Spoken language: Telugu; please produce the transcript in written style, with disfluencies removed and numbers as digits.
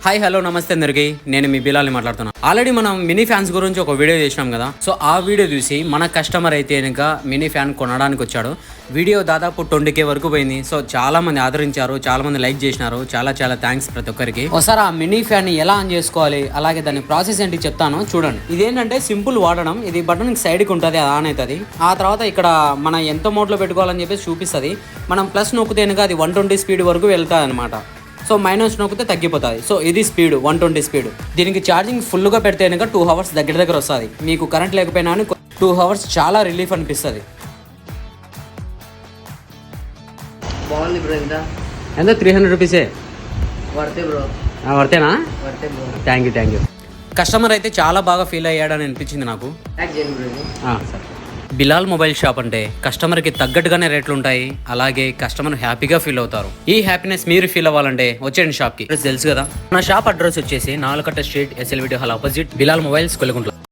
హాయ్ హలో నమస్తే అందరికి, నేను మీ బిలాల్ని మాట్లాడుతున్నాను. ఆల్రెడీ మనం మినీ ఫ్యాన్స్ గురించి ఒక వీడియో చేసినాం కదా. సో ఆ వీడియో చూసి మన కస్టమర్ అయితే కనుక మినీ ఫ్యాన్ కొనడానికి వచ్చాడు. వీడియో దాదాపు 20K వరకు పోయింది. సో చాలా మంది ఆదరించారు, చాలా మంది లైక్ చేసినారు. చాలా చాలా థ్యాంక్స్ ప్రతి ఒక్కరికి. ఒకసారి ఆ మినీ ఫ్యాన్ ఎలా ఆన్ చేసుకోవాలి, అలాగే దాని ప్రాసెస్ ఏంటి చెప్తాను చూడండి. ఇదేంటంటే సింపుల్ వాడడం. ఇది బటన్ సైడ్కి ఉంటుంది, అది ఆన్ అవుతుంది. ఆ తర్వాత ఇక్కడ మన ఎంత మోడ్లో పెట్టుకోవాలని చెప్పేసి చూపిస్తుంది. మనం ప్లస్ నొక్కితే కనుక అది 120 స్పీడ్ వరకు వెళ్తుంది అనమాట. సో మైనస్ నొక్కితే తగ్గిపోతుంది. సో ఇది స్పీడ్ 120 స్పీడ్. దీనికి ఛార్జింగ్ ఫుల్గా పెడితే కనుక 2 hours దగ్గర వస్తుంది. మీకు కరెంట్ లేకపోయినా 2 hours చాలా రిలీఫ్ అనిపిస్తుంది. బాగుంది బ్రో. ఎంత 300 రూపీసే వర్తే బ్రో. వర్తేనా? వర్తే బ్రో. Thank you. కస్టమర్ అయితే చాలా బాగా ఫీల్ అయ్యాడని అనిపించింది నాకు. సరే. బిలాల్ మొబైల్ షాప్ అంటే కస్టమర్కి తగ్గట్టుగానే రేట్లు ఉంటాయి, అలాగే కస్టమర్ హ్యాపీగా ఫీల్ అవుతారు. ఈ హ్యాపీనెస్ మీరు ఫీల్ అవ్వాలంటే వచ్చేయండి షాప్కి. తెలుసు కదా, నా షాప్ అడ్రస్ వచ్చేసి 4 street SLVT hall opposite Bilal mobiles కొలగుంట్ల.